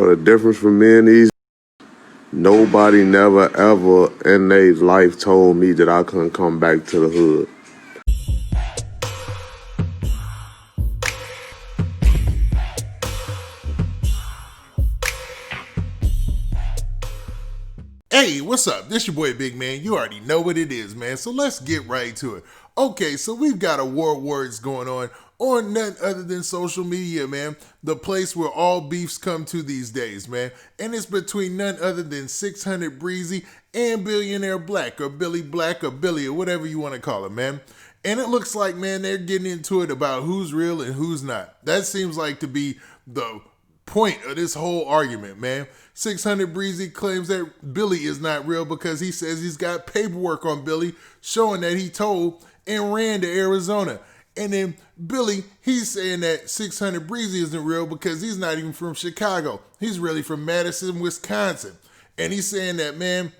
The difference from me and these, nobody never ever in their life told me that I couldn't come back to the hood. Hey, what's up? This your boy Big Man. You already know what it is, man. So let's get right to it. Okay, so we've got a war of words going on none other than social media, man. The place where all beefs come to these days, man. And it's between none other than 600Breezy and Billionaire Black, or Billy Black, or Billy, or whatever you want to call it, man. And it looks like, man, they're getting into it about who's real and who's not. That seems like to be the point of this whole argument, man. 600Breezy claims that Billy is not real because he says he's got paperwork on Billy showing that he told and ran to Arizona. And then Billy, he's saying that 600Breezy isn't real because he's not even from Chicago. He's really from Madison, Wisconsin. And he's saying that, man,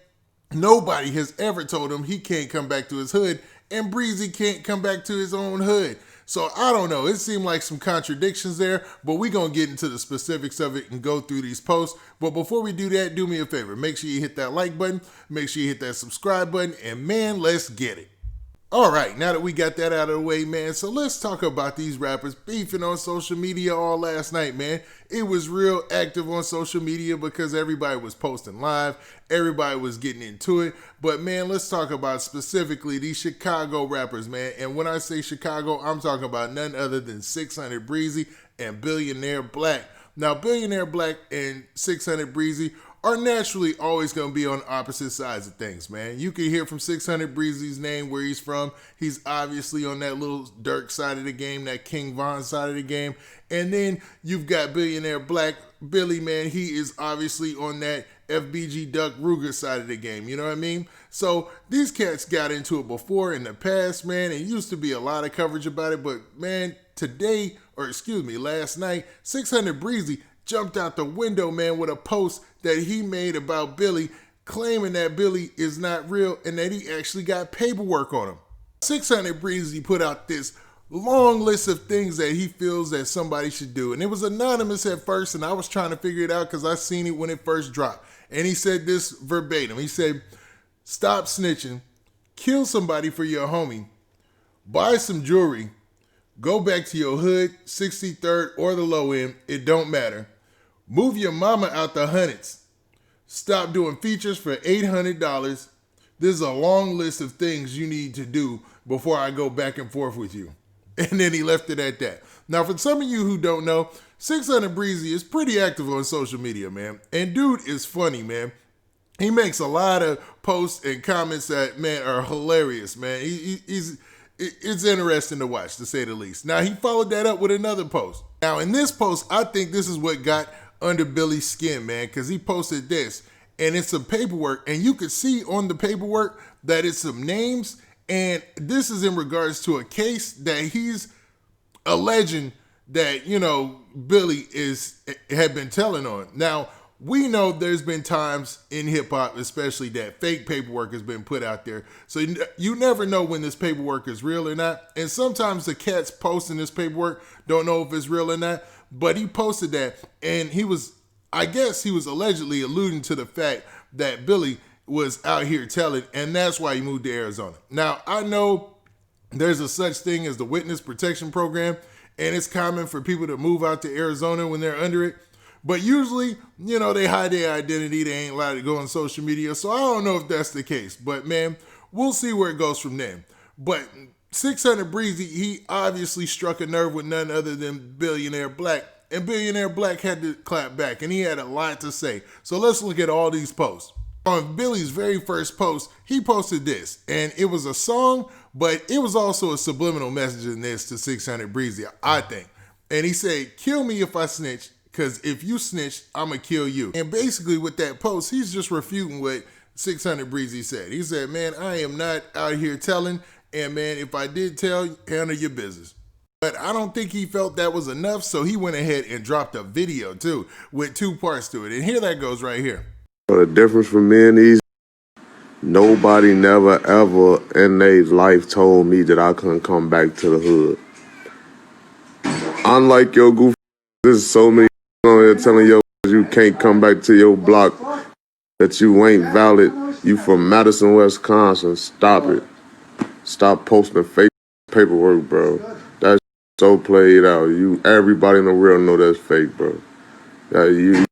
nobody has ever told him he can't come back to his hood, and Breezy can't come back to his own hood. So I don't know. It seemed like some contradictions there, but we're going to get into the specifics of it and go through these posts. But before we do that, do me a favor. Make sure you hit that like button. Make sure you hit that subscribe button. And man, let's get it. All right, now that we got that out of the way, man, so let's talk about these rappers beefing on social media all last night, man. It was real active on social media because everybody was posting live. Everybody was getting into it. But, man, let's talk about specifically these Chicago rappers, man. And when I say Chicago, I'm talking about none other than 600Breezy and Billionaire Black. Now, Billionaire Black and 600Breezy are naturally always going to be on opposite sides of things, man. You can hear from 600Breezy's name where he's from. He's obviously on that little Dirk side of the game, that King Von side of the game. And then you've got Billionaire Black. Billy, man, he is obviously on that FBG Duck Ruger side of the game. You know what I mean? So these cats got into it before in the past, man. It used to be a lot of coverage about it. But, man, last night, 600Breezy jumped out the window, man, with a post that he made about Billy, claiming that Billy is not real and that he actually got paperwork on him. 600Breezy put out this long list of things that he feels that somebody should do. And it was anonymous at first, and I was trying to figure it out because I seen it when it first dropped. And he said this verbatim. He said, stop snitching, kill somebody for your homie, buy some jewelry, go back to your hood, 63rd or the low end, it don't matter. Move your mama out the hundreds. Stop doing features for $800. This is a long list of things you need to do before I go back and forth with you. And then he left it at that. Now, for some of you who don't know, 600Breezy is pretty active on social media, man. And dude is funny, man. He makes a lot of posts and comments that, man, are hilarious, man. It's interesting to watch, to say the least. Now, he followed that up with another post. Now, in this post, I think this is what got under Billy's skin, man, because he posted this, and it's some paperwork, and you could see on the paperwork that it's some names, and this is in regards to a case that he's alleging that, you know, Billy had been telling on. Now, we know there's been times in hip-hop, especially, that fake paperwork has been put out there. So you never know when this paperwork is real or not. And sometimes the cats posting this paperwork don't know if it's real or not. But he posted that, and I guess he was allegedly alluding to the fact that Billy was out here telling, and that's why he moved to Arizona. Now, I know there's a such thing as the Witness Protection Program, and it's common for people to move out to Arizona when they're under it. But usually, you know, they hide their identity. They ain't allowed to go on social media. So I don't know if that's the case. But, man, we'll see where it goes from there. But 600Breezy, he obviously struck a nerve with none other than Billionaire Black. And Billionaire Black had to clap back. And he had a lot to say. So let's look at all these posts. On Billy's very first post, he posted this. And it was a song, but it was also a subliminal message in this to 600Breezy, I think. And he said, kill me if I snitch. Because if you snitch, I'm going to kill you. And basically with that post, he's just refuting what 600Breezy said. He said, man, I am not out here telling. And, man, if I did tell, handle your business. But I don't think he felt that was enough. So he went ahead and dropped a video, too, with 2 parts to it. And here that goes right here. The difference from me and these, nobody never ever in their life told me that I couldn't come back to the hood. Unlike your goof, there's so many on here telling your You can't come back to your block that you ain't valid. You from Madison, Wisconsin. Stop it. Stop posting fake paperwork, bro. That's so played out. Everybody in the world know that's fake, bro. You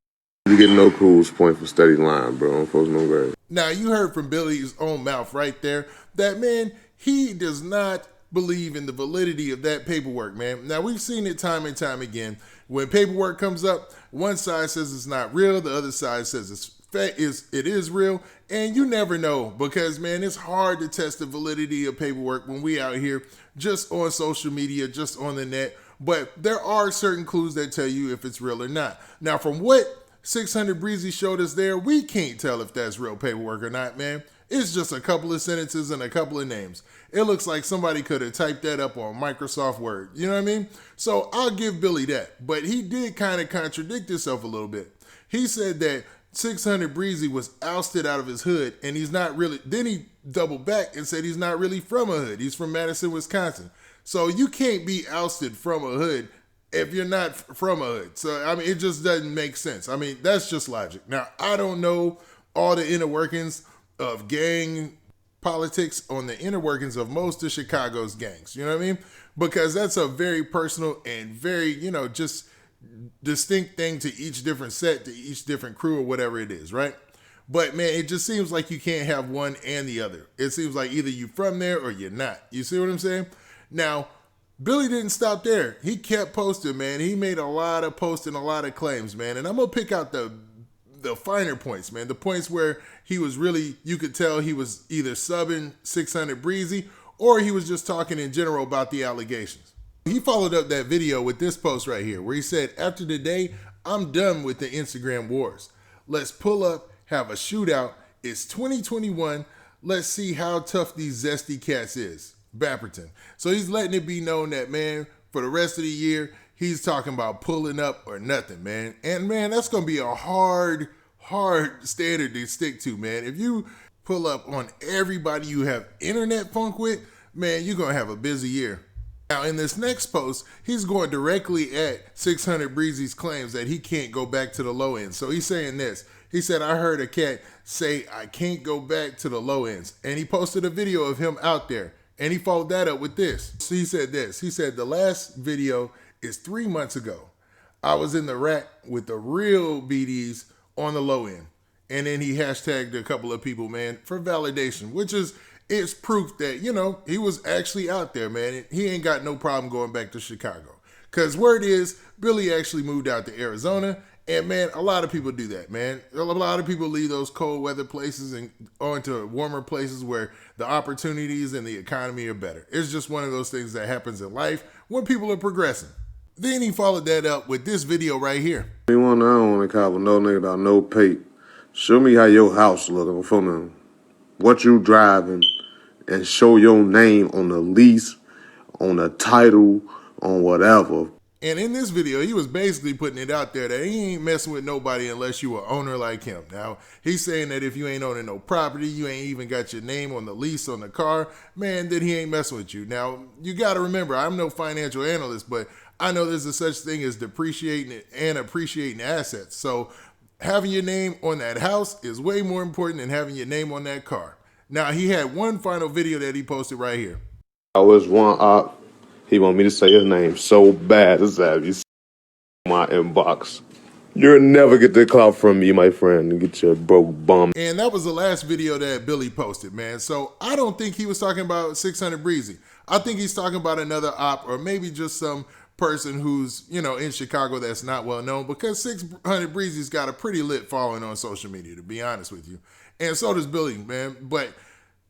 get no cruise point for steady lying, bro. I'm supposed to know that. Now, you heard from Billy's own mouth right there that, man, he does not believe in the validity of that paperwork, man. Now, we've seen it time and time again. When paperwork comes up, one side says it's not real, the other side says it is real, and you never know because, man, it's hard to test the validity of paperwork when we out here just on social media, just on the net, but there are certain clues that tell you if it's real or not. Now, from what 600Breezy showed us there, we can't tell if that's real paperwork or not, man. It's just a couple of sentences and a couple of names. It looks like somebody could have typed that up on Microsoft Word. You know what I mean? So I'll give Billy that. But he did kind of contradict himself a little bit. He said that 600Breezy was ousted out of his hood and he's not really, then he doubled back and said he's not really from a hood. He's from Madison, Wisconsin. So you can't be ousted from a hood if you're not from a hood. So, I mean, it just doesn't make sense. I mean, that's just logic. Now, I don't know all the inner workings of gang politics on the inner workings of most of Chicago's gangs. You know what I mean? Because that's a very personal and very, just distinct thing to each different set, to each different crew or whatever it is, right? But, man, it just seems like you can't have one and the other. It seems like either you're from there or you're not. You see what I'm saying? Now, Billy didn't stop there. He kept posting, man. He made a lot of posts and a lot of claims, man. And I'm going to pick out the finer points, man. The points where he was really, you could tell he was either subbing 600Breezy or he was just talking in general about the allegations. He followed up that video with this post right here where he said, after today, I'm done with the Instagram wars. Let's pull up, have a shootout. It's 2021. Let's see how tough these zesty cats is. Bapperton. So he's letting it be known that, man, for the rest of the year, he's talking about pulling up or nothing, man. And, man, that's going to be a hard standard to stick to, man. If you pull up on everybody you have internet funk with, man, you're going to have a busy year. Now, in this next post, he's going directly at 600Breezy's claims that he can't go back to the low end. So he's saying this. He said, I heard a cat say, I can't go back to the low ends. And he posted a video of him out there. And he followed that up with this. So he said this. He said, the last video is 3 months ago. I was in the rack with the real BDs on the low end. And then he hashtagged a couple of people, man, for validation, which is, it's proof that, he was actually out there, man. He ain't got no problem going back to Chicago. Because word is, Billy actually moved out to Arizona. And, man, a lot of people do that, man. A lot of people leave those cold weather places and onto warmer places where the opportunities and the economy are better. It's just one of those things that happens in life when people are progressing. Then he followed that up with this video right here. I don't want to call with no nigga about no pay. Show me how your house looking for them. What you driving and show your name on the lease, on the title, on whatever. And in this video, he was basically putting it out there that he ain't messing with nobody unless you an owner like him. Now, he's saying that if you ain't owning no property, you ain't even got your name on the lease on the car, man, then he ain't messing with you. Now, you got to remember, I'm no financial analyst, but I know there's a such thing as depreciating and appreciating assets. So having your name on that house is way more important than having your name on that car. Now, he had one final video that he posted right here. I was one op. He want me to say his name so bad as that. You see my inbox. You'll never get the clout from me, my friend, and get your broke bum. And that was the last video that Billy posted, man. So I don't think he was talking about 600Breezy. I think he's talking about another op or maybe just some person who's, in Chicago that's not well known, because 600Breezy's got a pretty lit following on social media, to be honest with you. And so does Billy, man. But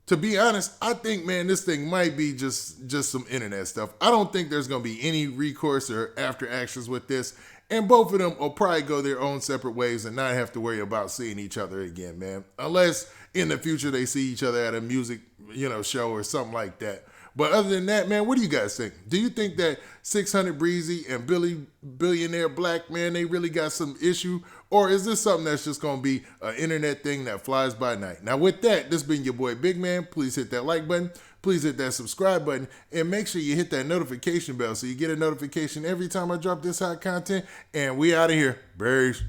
to be honest, I think, man, this thing might be just some internet stuff. I don't think there's going to be any recourse or after actions with this. And both of them will probably go their own separate ways and not have to worry about seeing each other again, man. Unless in the future they see each other at a music, show or something like that. But other than that, man, what do you guys think? Do you think that 600Breezy and Billionaire Black, man, they really got some issue? Or is this something that's just going to be an internet thing that flies by night? Now, with that, this been your boy Big Man. Please hit that like button. Please hit that subscribe button. And make sure you hit that notification bell so you get a notification every time I drop this hot content. And we out of here. Peace.